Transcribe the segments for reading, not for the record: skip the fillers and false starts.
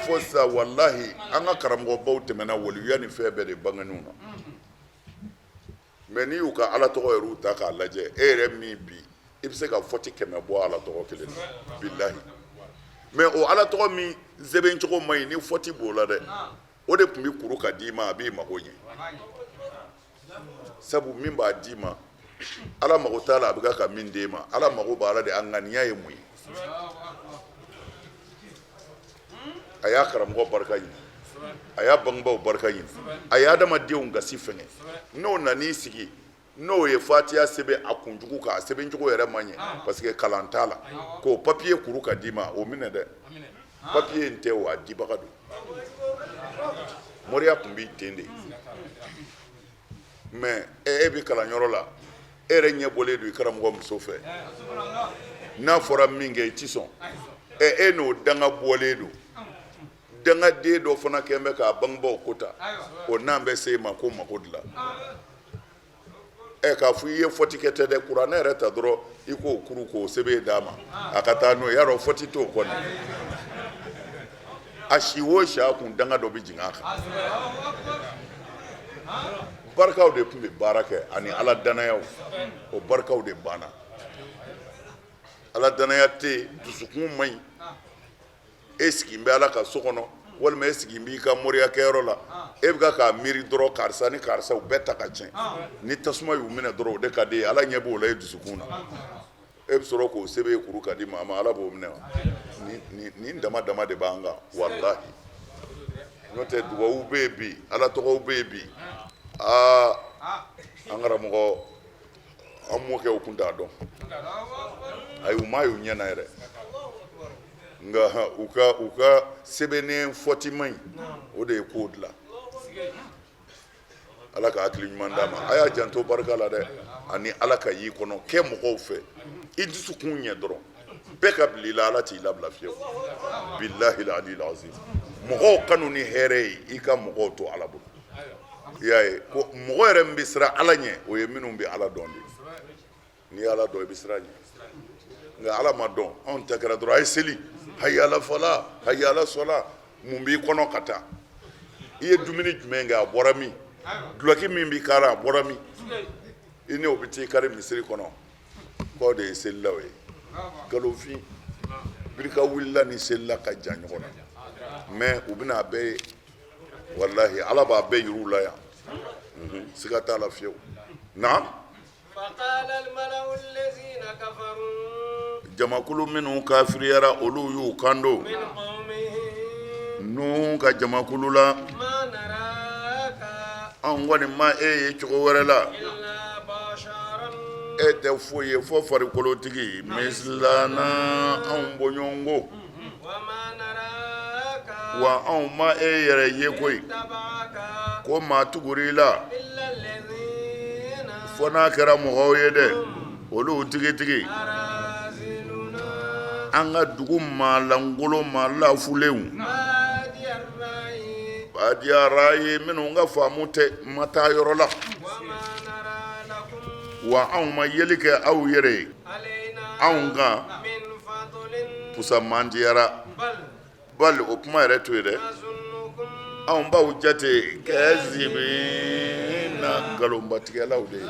fɔ sisan walahi an ka karamɔgɔbaw tɛmɛna waliya ni fɛn bɛɛ de bangeninw na mais n'i y'u ka ala tɔgɔ yɛrɛ ta k'a lajɛ e yɛrɛ min bi i bɛ se ka fɔti 100 bɔ ala tɔgɔ kelen na bilahi mais o ala tɔgɔ min sɛbɛn cogo man ɲi ni fɔti b'o la dɛ o de tun bɛ kuru ka d'i ma a b'i mago ɲɛ sabu min b'a d'i ma ala mago t'a la a bɛ ka min d'e ma ala mago b'a la de a ŋaniya ye mun ye a y'a karamɔgɔ barika ɲini a y'a bangebaaw barika ɲini a y'a adamadenw gasi fɛngɛ n'o nan'i sigi n'o ye fatiya sɛbɛn a kunjugu kan a sɛbɛn cogo yɛrɛ man ɲɛ parce que kalan t'a la k'o papiye kuru ka d'i ma o minɛ dɛ papiye in tɛ o a dibaga don moriya tun b'i ten de mais e bɛ kalanyɔrɔ la e yɛrɛ ɲɛ bɔlen don i karamɔgɔ muso fɛ n'a fɔra min kɛ i tɛ sɔn e n'o danga bɔlen don dangaden dɔ fana kɛn bɛ k'a bangebaaw ko ta o n'an bɛ se ma ko mako dilan k'a fɔ i ye fɔti kɛ tɛ dɛ kuranɛ yɛrɛ ta dɔrɔn i k'o kuru k'o sɛbɛn d'a ma a ka taa n'o ye yarɔ fɔti t'o kɔnɔ a si o si a kun danga dɔ bɛ jigin a kan barikaw de tun bɛ baara kɛ ani ala danayaw o barikaw de banna ala danaya tɛ yen dusukun man ɲi e sigi bɛ ala ka so kɔnɔ walima e sigi b'i ka moriya kɛyɔrɔ la e bɛ k'a miiri dɔrɔn karisa ni karisa u bɛɛ ta ka tiɲɛ ni tasuma y'u minɛ dɔrɔn o de ka di ye ala ɲɛ b'o la e dusukun na e bɛ sɔrɔ k'o sɛbɛn kuru ka di maa ma ala b'o minɛ wa nin dama dama de b'an kan walahi n'o tɛ dugawu bɛ yen bi ala tɔgɔw bɛ yen bi an karamɔgɔ an mɔkɛw kun t'a dɔn ayi u m'a y'u ɲɛ na yɛrɛ nka u ka sɛbɛnnen fɔti man ɲi o de ye k'o dilan ala ka hakili ɲuman d'a ma a y'a janto barika la dɛ ani ala ka y'i kɔnɔ kɛ mɔgɔw fɛ i dusukun ɲɛ dɔrɔn bɛɛ ka bila i la ala t'i labila fiyewu bilahi aliyil azim mɔgɔw kanu ni hɛrɛ ye i ka mɔgɔw to ala bolo i y'a ye ko mɔgɔ yɛrɛ min bɛ siran ala ɲɛ o ye minnu bɛ ala dɔn de n'i ye ala dɔn i bɛ siran ɲɛ nka ala ma dɔn anw ta kɛra dɔrɔn a ye seli hayala fala hayala sola mun b'i kɔnɔ ka taa i ye dumuni jumɛn kɛ a bɔra min duloki min b'i kari a bɔra min i n'o bɛ t'i kari misiri kɔnɔ k'o de ye selilaw ye nkalonfin birika wulila ni selila ka jan ɲɔgɔn na mais u bɛna a bɛɛ ye walahi ala b'a bɛɛ yir'u la yan siga t'a la fiyewu naam فقال الملأ الذين كفروا jamakulu minnu kafiriyara olu y'u kando من قومه nu ka jamakulu la ما نراك an kɔni ma e ye cogo wɛrɛ la إلا بشرا e tɛ foyi ye fɔ farikolotigi misilana anw bɔɲɔgɔnko وما نراك wa anw ma e yɛrɛ ye koyi اتبعك ko maa tuguri la إلا الذين fɔ n'a kɛra mɔgɔw ye dɛ olu tigitigi أرازلنا an ka dugu maalankolo maalafulenw بادي الرأي badiyara ye minnu ka faamu tɛ ma taa yɔrɔ la وما نرى لكم wa anw ma yeli kɛ aw yɛrɛ ye علينا anw kan من فضل pusamandiyara بل bali o kuma yɛrɛ to ye dɛ نظنكم anw b'aw jate kɛzibina nkalonbatigɛlaw de ye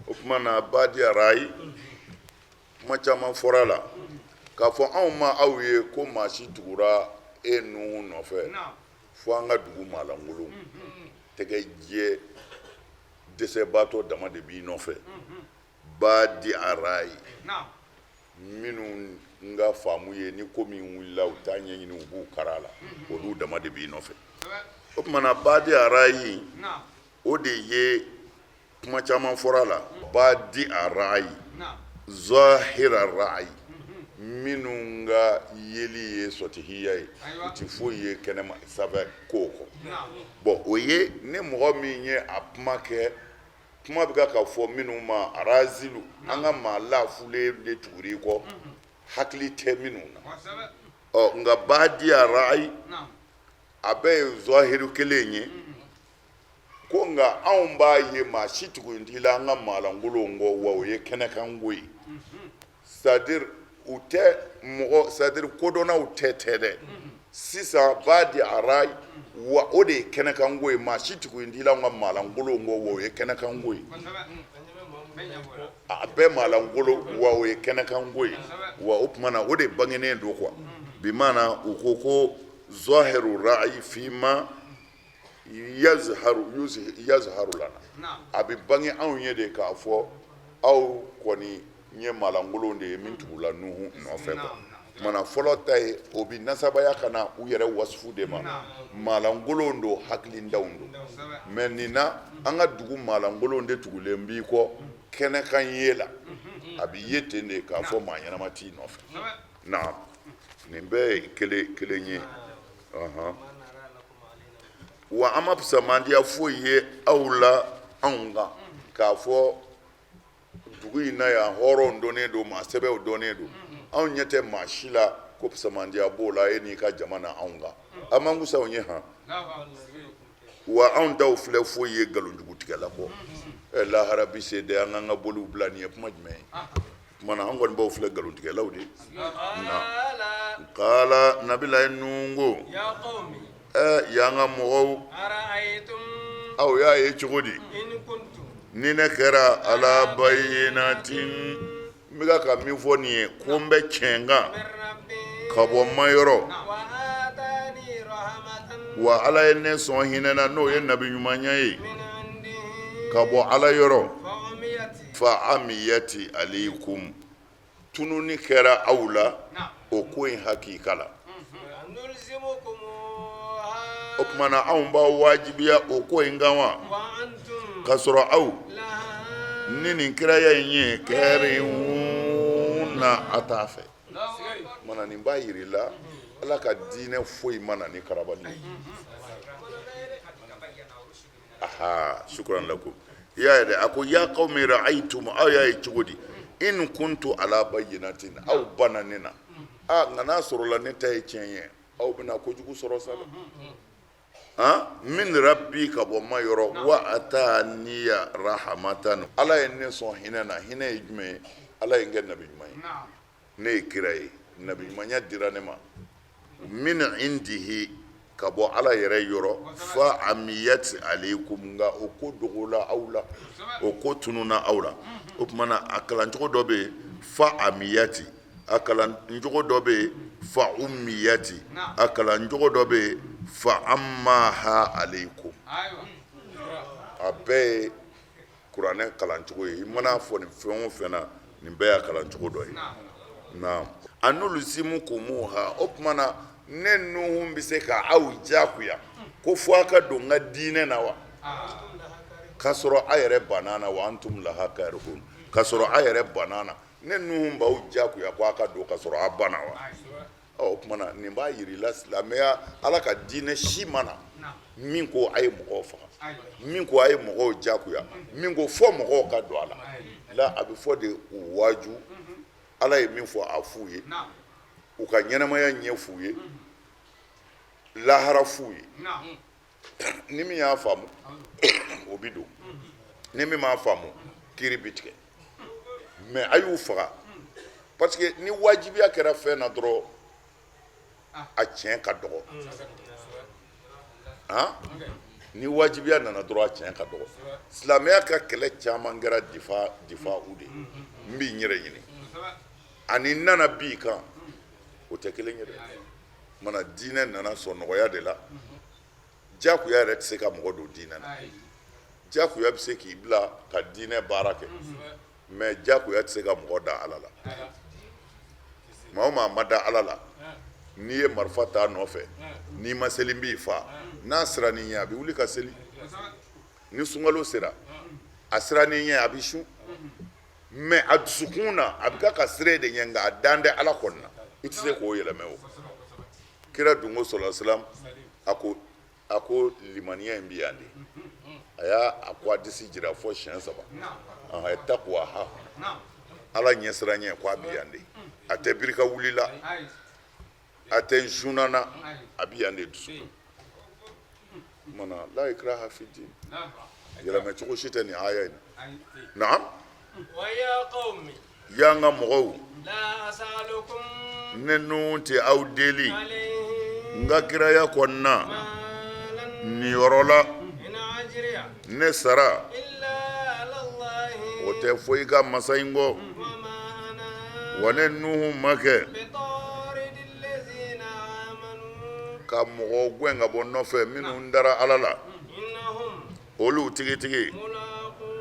o kuma na badiyara ye kuma caman fɔra la k'a fɔ anw ma aw ye ko maa si tugura e nuhu nɔfɛ fo an ka dugu maalankolon tɛgɛ jɛ dɛsɛbaatɔ dama de b'i nɔfɛ badiyara ye minnu n ka faamu ye ni ko min wulila u t'a ɲɛɲini u b'u kara la olu dama de b'i nɔfɛ o tuma na badiyara ye o de ye kuma caman fɔra la badiyara ye zahira ra'ayi minnu ka yeli ye sɔtihiya ye u ti foyi ye kɛnɛma sanfɛ kow kɔ bɔn o ye ni mɔgɔ min ye a kuma kɛ kuma bɛ ka fɔ minnu ma arazilu an ka maa lafulen de tuguri kɔ hakili tɛ minnu na nka badiya ra'ayi a bɛɛ ye zɔhiru kelen ye ko nka anw b'a ye maa si tuguntila an ka maalankolon kɔ wa o ye kɛnɛkanko ye c'est-à-dire u tɛ mɔgɔ c'est-à-dire kodɔnnaw tɛ dɛ sisan b'a di a ra wa o de ye kɛnɛkanko ye maa si tugu in dila ka maalankolon ko wa o ye kɛnɛkanko ye a bɛɛ maalankolon wa o ye kɛnɛkanko ye wa o tuma na o de bangenen don quoi bi maana u ko zahiru ra'yi fima yazharu lana a bɛ bange anw ye de k'a fɔ aw kɔni ye maalankolon de ye min tugula Nuhu nɔfɛ quoi mana fɔlɔ ta ye o bi nasabaya kana u yɛrɛ wasifu de ma maalankolon don hakilindaw don mais nin na an ka dugu maalankolon de tugulen b'i kɔ kɛnɛkan ye la a bɛ ye ten de k'a fɔ maa ɲɛnama t'i nɔfɛ na nin bɛɛ ye kelen ye wa an ma fisamandiya foyi ye aw la anw kan k'a fɔ dugu in na yan hɔrɔnw dɔnnen don maa sɛbɛw dɔnnen don anw ɲɛ tɛ maa si la ko fisamandiya b'o la e n'i ka jama na anw kan a man kusa anw ye han wa anw taw filɛ foyi ye nkalonjugutigɛla kɔ lahara bi se dɛ an k'an ka boliw bila nin ye kuma jumɛn ye kuma na an kɔni b'aw filɛ nkalontigɛlaw de kala nabilayi Nuhu ko y'an ka mɔgɔw aw y'a ye cogo di ni ne kɛra ala bayyinatin n bɛ ka min fɔ nin ye ko n bɛ tiɲɛ kan ka bɔ n ma yɔrɔ wa ala ye ne sɔn hinɛ na n'o ye nabi ɲumanya ye ka bɔ ala yɔrɔ fa amiyati alaykum tununi kɛra aw la o ko in hakika la o tuma na anw b'aw wajibiya o ko in kan wa k'a sɔrɔ aw ni nin kiraya in ye kɛrin na a t'a fɛ mana nin b'a yirila ala ka diinɛ foyi mana ni karabali aha shukran lakum ya yɛrɛ a ko ya qawmi ra'aytum aw y'a ye cogo di in kuntu ala bayyinatin aw bana ne na nka n'a sɔrɔla ne ta ye tiɲɛ ye aw bɛna kojugu sɔrɔ sa min rabbi ka bɔ ma yɔrɔ wa ataniya rahamatan ala ye ne sɔn hinɛ na hinɛ ye jumɛn ye ala ye n kɛ nabi ɲuman ye ne ye kira ye nabi ɲumanya dira ne ma min indihi ka bɔ ala yɛrɛ yɔrɔ fa amiyati alaykum nka o ko dogola aw la o ko tununa aw la o tuma na a kalancogo dɔ bɛ yen fa amiyati a kalancogo dɔ bɛ yen fa ummiyati a kalancogo dɔ bɛ yen fa ammaha alaykum a bɛɛ ye kuranɛ kalancogo ye i mana fɔ nin fɛn o fɛn na nin bɛɛ y'a kalancogo dɔ ye naam a n'olu simukumuha o tuma na ne Nuhu bɛ se ka aw jagoya ko fo a ka don n ka diinɛ na wa k'a sɔrɔ a yɛrɛ banna na wa antum laha karihun k'a sɔrɔ a yɛrɛ banna na ne Nuhu b'aw jagoya ko a ka don k'a sɔrɔ a banna wa o tuma na nin b'a yirila silamɛya ala ka diinɛ si mana min ko a ye mɔgɔw faga min ko a ye mɔgɔw jagoya min ko fɔ mɔgɔw ka don a la a bɛ fɔ de u waaju ala ye min fɔ a f'u ye u ka ɲɛnamaya ɲɛ f'u ye lahara f'u ye ni min y'a faamu o bi don ni min m'a faamu kiiri bi tigɛ mais a y'u faga parce que ni wajibiya kɛra fɛn na dɔrɔn a tiɲɛ ka dɔgɔ ni wajibiya nana dɔrɔn a tiɲɛ ka dɔgɔ silamɛya ka kɛlɛ caman kɛra difa u de n b'i yɛrɛ ɲini ani nana bi kan o tɛ kelen ye dɛ mana diinɛ nana sɔn nɔgɔya de la jagoya yɛrɛ tɛ se ka mɔgɔ don diinɛ na jagoya bɛ se k'i bila ka diinɛ baara kɛ mais jagoya tɛ se ka mɔgɔ da ala la maa o maa ma da ala la n'i ye marifa t'a nɔfɛ n'i ma seli n b'i fa n'a sera ni ɲɛ a bɛ wuli ka seli ni sunkalo sera a sera ni ɲɛ a bɛ su mais a dusukun na a bɛ ka sira de ɲɛ nka a dan tɛ ala kɔni na i tɛ se k'o yɛlɛmɛ o kira dunko sɔlɔ a ko limaniya in bɛ yan de a y'a ko a disi jira fɔ siɲɛ 3 a ye takuwa ha ala ɲɛsiranɲɛ ko a bɛ yan de a tɛ birika wulila a tɛ sunana a bɛ yan de dusukun mana la ikraha fi din yɛlɛmɛ cogo si tɛ nin aya in na ويا قوم yanga mɔgɔw لا أسألكم ne nu tɛ aw deli عليه n ka kiraya kɔnɔna مالا nin yɔrɔ la إن أجري ne sara إلا على الله o tɛ foyi ka masa in kɔ وما أنا wa ne nuhu ma kɛ بطارد الذين آمنوا ka mɔgɔ gɛn ka bɔ nɔfɛ minnu dara ala la إنهم olu tigitigi ملاقو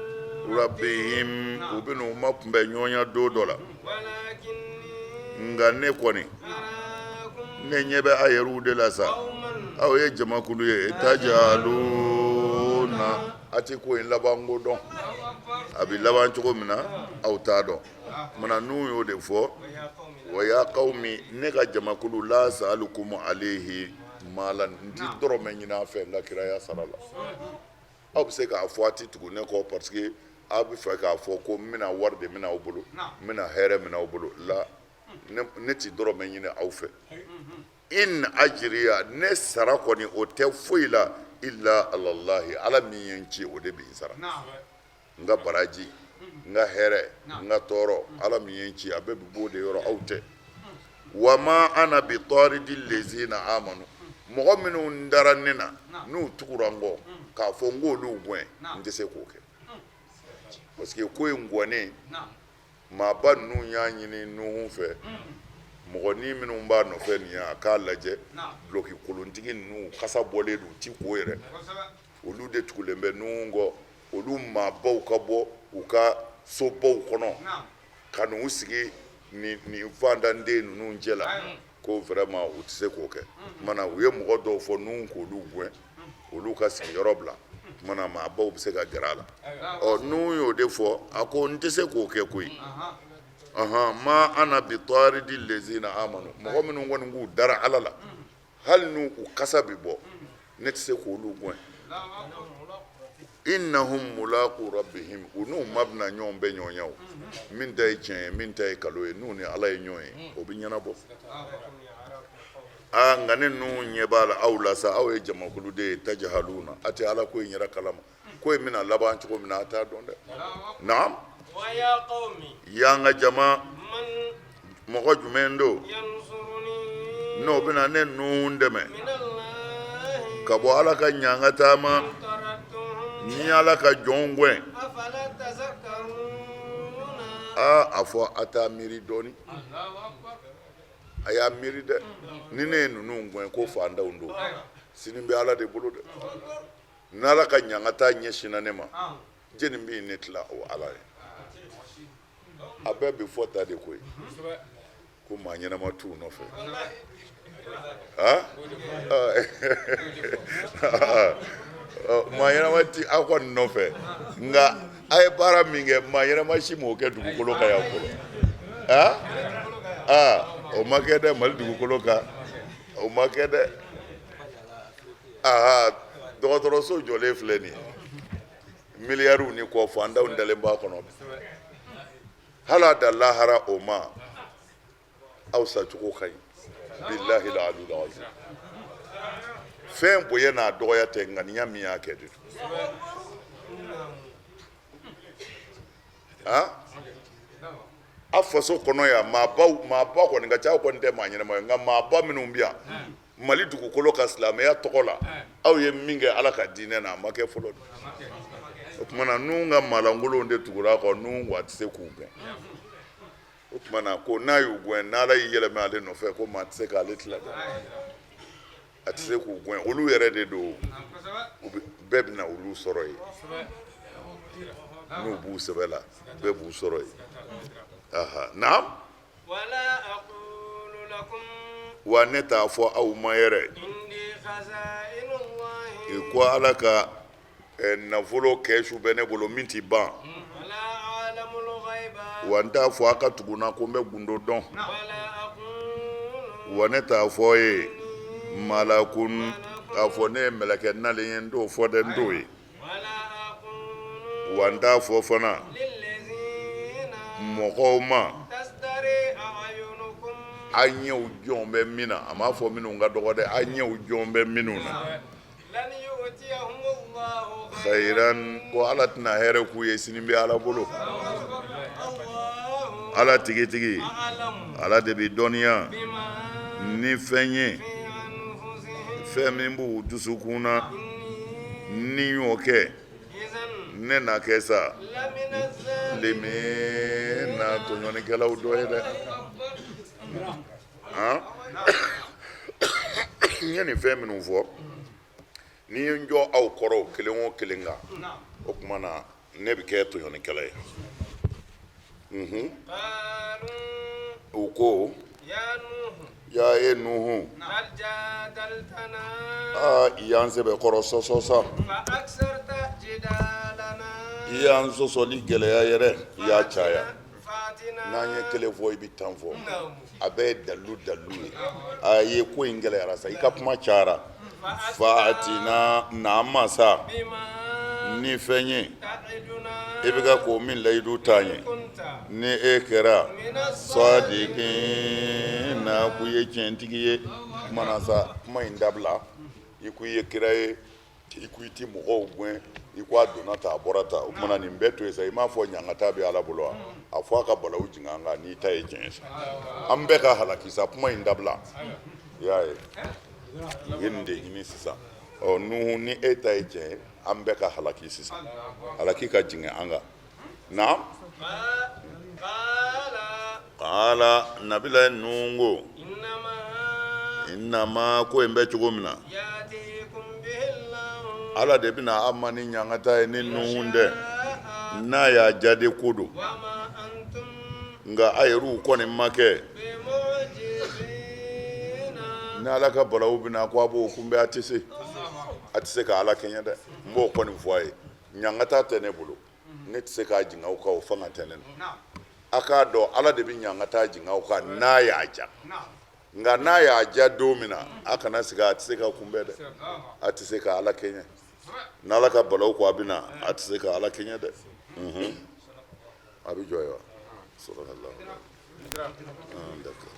rabbihim u bɛn'u ma kunbɛ ɲɔgɔnya don dɔ la ولكني nka ne kɔni أراكم ne ɲɛ bɛ a yɛrɛw de la sa قوما aw ye jamakulu ye tajaluna a ti ko in laban ko dɔn a bɛ laban cogo min na aw t'a dɔn mana n'u y'o de fɔ wa ya qawmi ne ka jamakulu la sa'alukum alayhi malan n ti dɔrɔmɛ ɲini a fɛ n ka kiraya sara la aw bɛ se k'a fɔ a ti tugu ne kɔ parce que aw bɛ fɛ k'a fɔ ko n bɛna wari de minɛ aw bolo n bɛna hɛrɛ minɛ aw bolo la ne ti dɔrɔmɛ ɲini aw fɛ in ajiriya ne sara kɔni o tɛ foyi la illa alallahi ala min ye n ci o de bɛ n sara n ka baraji n ka hɛrɛ n ka tɔɔrɔ ala min ye n ci a bɛɛ bɛ bɔ o de yɔrɔ aw tɛ wa ma ana bi tɔridi lezina amanu mɔgɔ minnu dara ne na n'u tugura n kɔ k'a fɔ n k'olu gɛn n tɛ se k'o kɛ parce que ko in gɔnnen maaba ninnu y'a ɲini nuhu fɛ mɔgɔnin minnu b'a nɔfɛ nin ye a k'a lajɛ duloki kolontigi ninnu kasa bɔlen don u ti ko yɛrɛ olu de tugulen bɛ nuhu kɔ olu maabaw ka bɔ u ka sobaw kɔnɔ ka n'u sigi nin fandanden ninnu cɛ la ko vraiment u tɛ se k'o kɛ mana u ye mɔgɔ dɔw fɔ nuhu k'olu gɛn olu ka sigiyɔrɔ bila mana maabaw bɛ se ka gɛrɛ a la ɔ nuhu y'o de fɔ a ko n tɛ se k'o kɛ koyi ma ana bi tɔridi lezina amanu mɔgɔ minnu kɔni k'u dara ala la hali n'u kasa bɛ bɔ ne tɛ se k'olu gɛn innahum mulaqu rabbihim u n'u ma bɛna ɲɔgɔn bɛ ɲɔgɔn ye o min ta ye tiɲɛ ye min ta ye kalo ye n'u ni ala ye ɲɔgɔn ye o bɛ ɲɛnabɔ nka ne ninnu ɲɛ b'a la aw la sa aw ye jamakulu de ye tajahaluna a tɛ ala ko in yɛrɛ kalama ko in bɛna laban cogo min na a t'a dɔn dɛ naam ويا قوم y'an ka jama من mɔgɔ jumɛn don ينصرني n'o bɛna ne ninnu dɛmɛ من الله ka bɔ ala ka ɲanga taama طردتهم ni ala ka jɔnw gɛn أفلا تذكرون a fɔ a t'a miiri dɔɔni a y'a miiri dɛ ni ne ye ninnu gɛn ko fantanw don sini bɛ ala de bolo dɛ n'ala ka ɲanga taa ɲɛsinna ne ma jeni bɛ ne tila o ala ye a bɛɛ bɛ fɔ ta de koyi ko maa ɲɛnama t'u nɔfɛ maa ɲɛnama ti aw kɔni nɔfɛ nka a ye baara min kɛ maa ɲɛnama si m'o kɛ dugukolo kan yan fɔlɔ o ma kɛ dɛ mali dugukolo kan o ma kɛ dɛ dɔgɔtɔrɔso jɔlen filɛ nin ye miliyariw ni kɔ fantanw dalen b'a kɔnɔ hali a da lahara o ma aw sacogo ka ɲi bilahi aliyul azim fɛn bonya n'a dɔgɔya tɛ ŋaniya min y'a kɛ de a faso kɔnɔ yan maaba kɔni ka ca aw kɔni tɛ maa ɲɛnama ye nka maaba minnu bɛ yan mali dugukolo ka silamɛya tɔgɔ la aw ye min kɛ ala ka diinɛ na a ma kɛ fɔlɔ o tuma na n'u ka maalankolonw de tugura a kɔ n'u wa tɛ se k'u gɛn o tuma na ko n'a y'u gɛn n'ala y'i yɛlɛmɛ ale nɔfɛ ko maa tɛ se k'ale tila dɛ a tɛ se k'u gɛn olu yɛrɛ de don bɛɛ bɛ na olu sɔrɔ yen n'u b'u sɛbɛ la bɛɛ b'u sɔrɔ yen naam ولا أقول لكم wa ne t'a fɔ aw ma yɛrɛ إني خزائن الله ko ala ka nafolo kɛsu bɛ ne bolo min tɛ ban ولا أعلم الغيب wa n t'a fɔ a ka tuguna ko n bɛ gundo dɔn ولا أقول wa ne t'a fɔ ye malakun k'a fɔ ne ye mɛlɛkɛ nalen ye n t'o fɔ dɛ n t'o ye ولا أقول wa n t'a fɔ fana للذين mɔgɔw ma تزدري أعينكم a ɲɛw jɔn bɛ min na a m'a fɔ minnu ka dɔgɔ dɛ a ɲɛw jɔn bɛ minnu na لن يؤتيهم الله xayiran ko ala tɛna hɛrɛ k'u ye sini bɛ ala bolo الله ala tigi أعلم ala de bi dɔnniya بما ni fɛn ye في أنفسهم fɛn min b'u dusukun na ni y'o kɛ إذن ne na kɛ sa لمن الظالمين leme na tɔɲɔnikɛlaw dɔ ye dɛ han n ye nin fɛn minnu fɔ ni ye n jɔ aw kɔrɔ kelen o kelen kan o tuma na ne bɛ kɛ tɔɲɔnikɛla ye قالوا u ko يا نوح ya ye nuhu هل جادلتنا i y'an sɛbɛ kɔrɔ sɔsɔ sa فأكثرت جدالنا i y'an sɔsɔli gɛlɛya yɛrɛ i y'a caya فاتنا n'an ye kelen fɔ i bɛ tan fɔ نوم a bɛɛ ye dalu ye a ye ko in gɛlɛyara sa i ka kuma cayara faatina na an ma sa بما ni fɛn ye تعدنا i bɛ ka k'o min layidu t'an ye كنت ni e kɛra من الصادقين sadikin na k'u ye tiɲɛtigi ye kuma na sa kuma in dabila i k'u ye kira ye i k'u ti mɔgɔw gɛn i k'a donna ta a bɔra ta o kumana nin bɛɛ to yen sa i m'a fɔ ɲangata bɛ ala bolo wa a fɔ a ka balawu jigin an kan n'i ta ye tiɲɛ sa an bɛɛ ka halaki sa kuma in dabila i y'a ye u ye nin de ɲini sisan ɔ nuhu ni e ta ye tiɲɛ ye an bɛɛ ka halaki sisan halaki ka jigin an kan na قال kala nabila nuhu ko إنما innama ko in bɛ cogo min na يأتيكم به الله ala de bɛna an ma ni ɲangata ye ni nuhu tɛ n'a y'a ja de ko don وما أنتم nka a yɛrɛw kɔni ma kɛ بمعجزين ni ala ka balawu bɛna ko a b'o kunbɛn a tɛ se ka ala kɛɲɛ dɛ n b'o kɔni fɔ a ye ɲangata tɛ ne bolo ne tɛ se k'a jigin aw kan o fanga tɛ ne na a k'a dɔn ala de bɛ ɲangata jigin aw kan n'a y'a ja nka n'a y'a ja don min na a kana sigi a tɛ se ka kunbɛn dɛ a tɛ se ka ala kɛɲɛ n'ala ka balawu ko a bɛna a tɛ se ka ala kɛɲɛ dɛ a bɛ jɔ ye wa sɔrɔ la d'accord